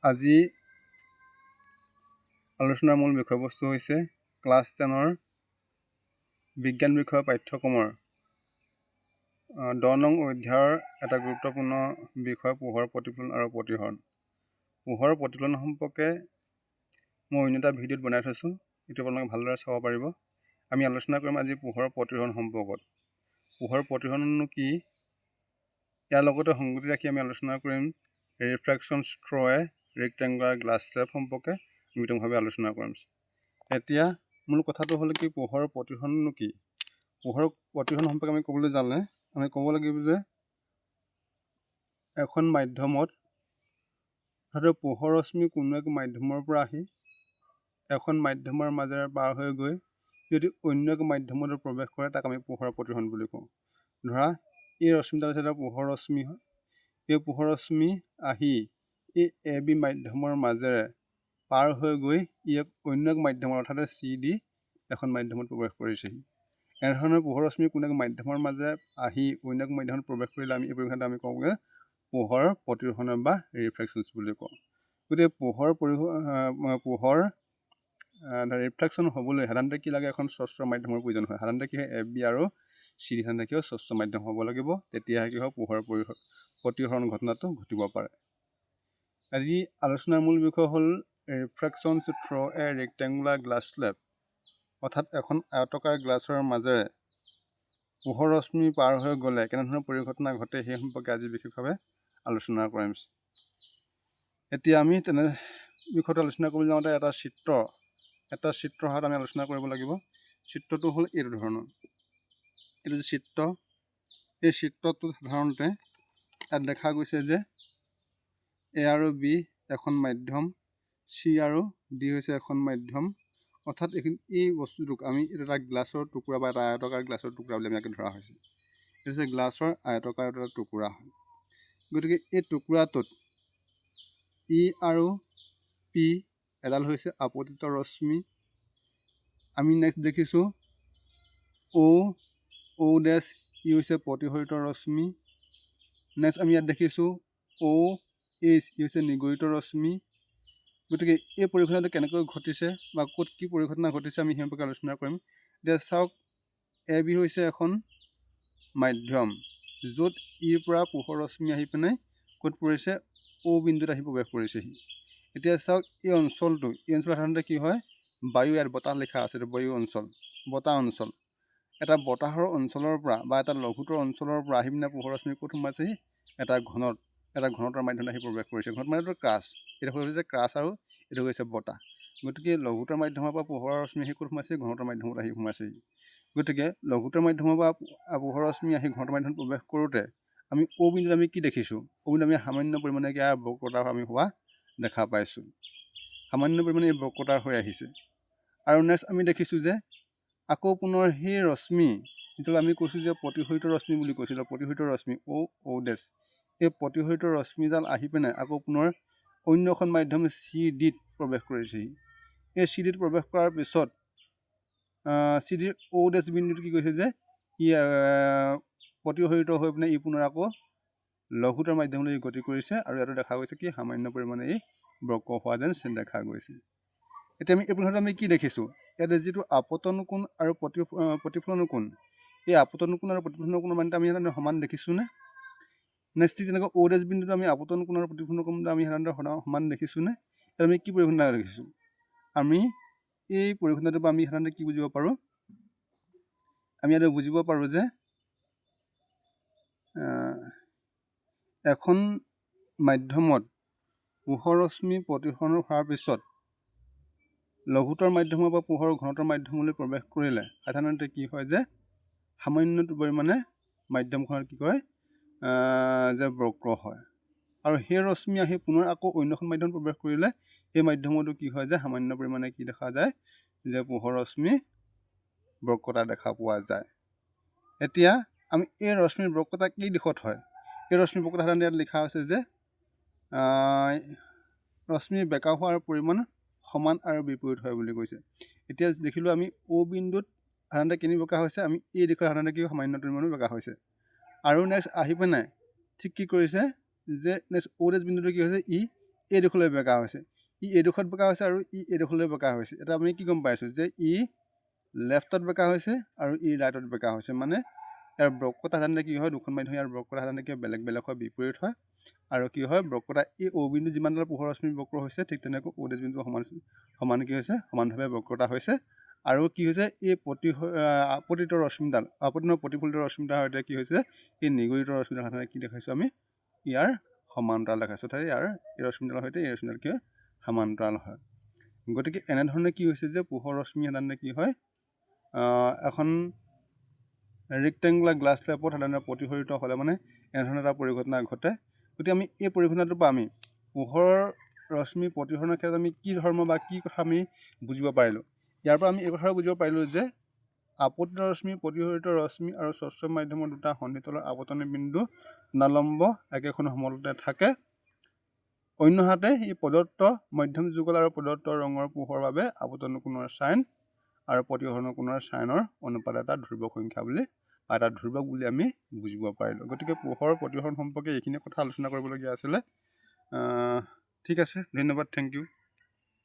আজি আলোচনাৰ মূল বিষয়বস্তু হৈছে ক্লাছ 10ৰ বিজ্ঞান বিষয়ৰ পাঠ্যক্ৰমৰ 10 নং অধ্যায়ৰ এটা গুৰুত্বপূৰ্ণ বিষয় পোহৰ প্ৰতিফলন আৰু প্ৰতিহৰণ। পোহৰৰ প্ৰতিফলন সম্পৰ্কে মই অন্য এটা ভিডিঅ'ত বনাই থৈছোঁ, এইটো আপোনালোকে ভালদৰে চাব পাৰিব। আমি আলোচনা কৰিম আজি পোহৰৰ প্ৰতিহৰণ সম্পৰ্কত। পোহৰৰ প্ৰতিহৰণনো কি, ইয়াৰ লগতে সংগতি ৰাখি আমি আলোচনা কৰিম ৰিফ্ৰেকশ্যন থ্ৰ' এ ৰেক্টেংগুলাৰ গ্লাছ স্লেব সম্পৰ্কে বিতংভাৱে আলোচনা কৰিম। এতিয়া মূল কথাটো হ'ল কি, পোহৰৰ প্ৰতিহৰণনো কি। পোহৰৰ প্ৰতিহৰণ সম্পৰ্কে আমি ক'বলৈ যালে আমি ক'ব লাগিব যে এখন মাধ্যমত পোহৰ ৰশ্মি কোনো এক মাধ্যমৰ পৰা আহি এখন মাধ্যমৰ মাজেৰে পাৰ হৈ গৈ যদি অন্য এক মাধ্যমত প্ৰৱেশ কৰে তাক আমি পোহৰৰ প্ৰতিহৰণ বুলি কওঁ। ধৰা এই ৰশ্মিডাল হৈছে এটা পোহৰ ৰশ্মি হয়। এই পোহৰ ৰশ্মি আহি এই এ বি মাধ্যমৰ মাজেৰে পাৰ হৈ গৈ ই অন্য এক মাধ্যমৰ অৰ্থাৎ চি ডি এখন মাধ্যমত প্ৰৱেশ কৰিছেহি। এনেধৰণৰ পোহৰ ৰশ্মি কোনো এক মাধ্যমৰ মাজেৰে আহি অন্য এক মাধ্যমত প্ৰৱেশ কৰিলে আমি এই পৰীক্ষাটো আমি কওঁগৈ পোহৰ প্ৰতিহৰণ বা ৰিফ্লেকশ্যন বুলি কওঁ। গতিকে পোহৰ ৰিফ্লেকশ্যন হ'বলৈ সাধাৰণতে কি লাগে, এখন স্বচ্ছ মাধ্যমৰ প্ৰয়োজন হয়। সাধাৰণতে কি হয়, এ বি আৰু চি ডি সাধাৰণতে কি হয়, স্বচ্ছ মাধ্যম হ'ব লাগিব, তেতিয়াহে কি হয় পোহৰ প্ৰতিহৰণ ঘটনাটো ঘটিব পাৰে। আজি আলোচনাৰ মূল বিষয় হ'ল ৰিফ্ৰেকশ্যন থ্ৰ' এ ৰেক্টেংগুলাৰ গ্লাছ স্লেব, অৰ্থাৎ এখন আয়তাকাৰ গ্লাছৰ মাজেৰে পোহৰ ৰশ্মি পাৰ হৈ গ'লে কেনেধৰণৰ পৰিঘটনা ঘটে সেই সম্পৰ্কে আজি বিশেষভাৱে আলোচনা কৰিম। এতিয়া আমি তেনে বিষয়টো আলোচনা কৰিবলৈ যাওঁতে এটা চিত্ৰ হাত আমি আলোচনা কৰিব লাগিব। চিত্ৰটো হ'ল এইটো ধৰণৰ। এইটো যে চিত্ৰ, এই চিত্ৰটো সাধাৰণতে ইয়াত দেখা গৈছে যে এ আৰু বি এখন মাধ্যম, চি আৰু ডি হৈছে এখন মাধ্যম, অৰ্থাৎ এই বস্তুটোক আমি এটা গ্লাছৰ টুকুৰা বা এটা আয়তাকাৰ গ্লাছৰ টুকুৰা বুলি আমি ইয়াকে ধৰা হৈছে। এইটো হৈছে গ্লাছৰ আয়তাকাৰ এটা টুকুৰা হয়। গতিকে এই টুকুৰাটোত ই আৰু পি এডাল হৈছে আপতিত ৰশ্মি। আমি নেক্সট দেখিছোঁ অ' ডেছ, ই হৈছে প্ৰতিহৰিত ৰশ্মি। নেক্সট আমি ইয়াত দেখিছোঁ OH, ই হৈছে নিগৰিত ৰশ্মি। গতিকে এই পৰিঘটনাটো কেনেকৈ ঘটিছে বা ক'ত কি পৰিঘটনা ঘটিছে আমি সেই সম্পৰ্কে আলোচনা কৰিম। এতিয়া চাওক, এ বি হৈছে এখন মাধ্যম য'ত ইৰ পৰা পোহৰ ৰশ্মি আহি পিনে ক'ত পৰিছে, অ' বিন্দুত আহি প্ৰৱেশ কৰিছেহি। এতিয়া চাওক, এই অঞ্চলটো সাধাৰণতে কি হয়, বায়ু, ইয়াত বতাহ লিখা আছে, বায়ু অঞ্চল, বতাহ অঞ্চল। এটা বতাহৰ অঞ্চলৰ পৰা বা এটা লঘুতৰ অঞ্চলৰ পৰা আহি পিনে পোহৰ ৰশ্মি ক'ত সোমাইছেহি, এটা ঘনতৰ মাধ্যমত আহি প্ৰৱেশ কৰিছে। ঘনত মানেতো ক্ৰাছ, এইটো হৈছে ক্ৰাছ আৰু এইটো হৈছে বতাহ। গতিকে লঘুতৰ মাধ্যমৰ পৰা পোহৰ ৰশ্মি আহি ক'ত সোমাইছে, ঘনতৰ মাধ্যমত আহি সোমাইছেহি। গতিকে লঘুতৰ মাধ্যমৰ পৰা পোহৰ ৰশ্মি আহি ঘনতৰ মাধ্যমত প্ৰৱেশ কৰোঁতে আমি অ' বিন্দুত আমি কি দেখিছোঁ, অ' বিন্দুত আমি সামান্য পৰিমাণে ইয়াৰ বক্ৰতা আমি হোৱা দেখা পাইছোঁ। সামান্য পৰিমাণে এই বক্ৰতা হৈ আহিছে। আৰু নেক্সট আমি দেখিছোঁ যে আকৌ পুনৰ সেই ৰশ্মি, যিটো আমি কৈছোঁ যে প্ৰতিহৰিত ৰশ্মি বুলি কৈছিলোঁ, প্ৰতিহৰিত ৰশ্মি অ' ডেছ, এই প্ৰতিহৰিত ৰশ্মিডাল আহি পিনে আকৌ পুনৰ অন্য এখন মাধ্যম চি ডিত প্ৰৱেশ কৰিছেহি। এই চি ডিত প্ৰৱেশ কৰাৰ পিছত চি ডিৰ অ' ডেছ বিন্দুটো কি কৈছে যে ই প্ৰতিহৰিত হৈ পিনে ই পুনৰ আকৌ লঘুতৰ মাধ্যমলৈ গতি কৰিছে, আৰু ইয়াতো দেখা গৈছে কি সামান্য পৰিমাণে ই বক্ৰ হোৱা যেন দেখা গৈছে। এতিয়া আমি এই পৰীক্ষাটো আমি কি দেখিছোঁ, ইয়াতে যিটো আপতন কোণ আৰু প্ৰতিফলন কোণ, এই আপতন কোণ আৰু প্ৰতিফলন কোণ মানে আমি সাধাৰণতে সমান দেখিছোঁনে? নেক্সট তেনেকৈ অ' ডেছ বিন্দুটো আমি আপতন কোণ আৰু প্ৰতিফলন কোণ আমি সাধাৰণতে সমান দেখিছোঁনে? এতিয়া আমি কি পৰিঘটনা দেখিছোঁ, আমি এই পৰিঘটনাটোৰ পৰা আমি সাধাৰণতে কি বুজিব পাৰোঁ, আমি ইয়াতে বুজিব পাৰোঁ যে এখন মাধ্যমত পোহৰ ৰশ্মি প্ৰতিফলন হোৱাৰ পিছত লঘুতৰ মাধ্যমৰ পৰা পোহৰ ঘনতৰ মাধ্যমলৈ প্ৰৱেশ কৰিলে সাধাৰণতে কি হয় যে সামান্য পৰিমাণে মাধ্যমখনত কি কৰে যে বক্ৰ হয়, আৰু সেই ৰশ্মি আহি পুনৰ আকৌ অন্য এখন মাধ্যমত প্ৰৱেশ কৰিলে সেই মাধ্যমতো কি হয় যে সামান্য পৰিমাণে কি দেখা যায় যে পোহৰ ৰশ্মি বক্ৰতা দেখা পোৱা যায়। এতিয়া আমি এই ৰশ্মিৰ বক্ৰতা কি দিশত হয়, এই ৰশ্মিৰ বক্ৰতা সাধাৰণতে ইয়াত লিখা হৈছে যে ৰশ্মিৰ বেকা হোৱাৰ পৰিমাণ সমান আৰু বিপৰীত হয় বুলি কৈছে। এতিয়া দেখিলোঁ আমি অ' বিন্দুত সাধাৰণতে কেনি বেকা হৈছে, আমি এই দিশত সাধাৰণতে কি সামান্য পৰিমাণে বেকা হৈছে। আৰু নেক্সট আহি পিনে ঠিক কি কৰিছে যে নেক্সট অ' ডেছ বিন্দুটো কি হৈছে, ই এইডোখৰলৈ বেকা হৈছে, ই এইডোখৰত বেকা হৈছে আৰু ই এইডোখৰলৈ বেকা হৈছে। এটা আমি কি গম পাইছোঁ যে ই লেফ্টত বেকা হৈছে আৰু ই ৰাইটত বেকা হৈছে। মানে ইয়াৰ বক্ৰতা সাধাৰণতে কি হয়, দুখন মাৰি ধৰি ইয়াৰ বক্ৰতা সাধাৰণতে কি বেলেগ বেলেগ হয়, বিপৰীত হয়। আৰু কি হয়, বক্ৰতা এই অ' বিন্দু যিমানডাল পোহৰ ৰশ্মি বক্ৰ হৈছে ঠিক তেনেকৈ অ' ডেছ বিন্দু সমান কি হৈছে, সমানভাৱে বক্ৰতা হৈছে। আৰু কি হৈছে, এই আপতিত ৰশ্মিডাল প্ৰতিফলিত ৰশ্মিডালৰ সৈতে কি হৈছে, এই নিগৰিত ৰশ্মিডাল সাধাৰণতে কি দেখাইছোঁ আমি, ইয়াৰ সমান্তৰাল দেখাইছোঁ। অৰ্থাৎ ইয়াৰ এই ৰশ্মিডালৰ সৈতে এই ৰশ্মিডাল কি হয়, সমান্তৰাল হয়। গতিকে এনেধৰণে কি হৈছে যে পোহৰ ৰশ্মি সাধাৰণতে কি হয়, এখন ৰেক্টেংগুলাৰ গ্লাছ লেপত সাধাৰণতে প্ৰতিফলিত হ'লে মানে এনেধৰণৰ এটা পৰিঘটনা ঘটে। গতিকে আমি এই পৰিঘটনাটোৰ পৰা আমি পোহৰৰ ৰশ্মি প্ৰতিফলনৰ ক্ষেত্ৰত আমি কি ধৰ্ম বা কি কথা আমি বুজিব পাৰিলোঁ। ইয়াৰ পৰা আমি এই কথাও বুজিব পাৰিলোঁ যে আপতিত ৰশ্মি, প্ৰতিফলিত ৰশ্মি আৰু স্বচ্ছ মাধ্যমৰ দুটা সন্ধিতলৰ আপতনি বিন্দু নালম্ব একেখন সমতলতে থাকে। অন্যহাতে ই প্ৰদত্ত মধ্যম যুগল আৰু প্ৰদত্ত ৰঙৰ পোহৰৰ বাবে আপতন কোণৰ চাইন আৰু প্ৰতিফলন কোণৰ চাইনৰ অনুপাত এটা ধ্ৰুৱক সংখ্যা বুলি বা এটা ধ্ৰুৱক বুলি আমি বুজিব পাৰিলোঁ। গতিকে পোহৰৰ প্ৰতিফলন সম্পৰ্কে এইখিনি কথা আলোচনা কৰিবলগীয়া আছিলে। ঠিক আছে, ধন্যবাদ, থেংক ইউ।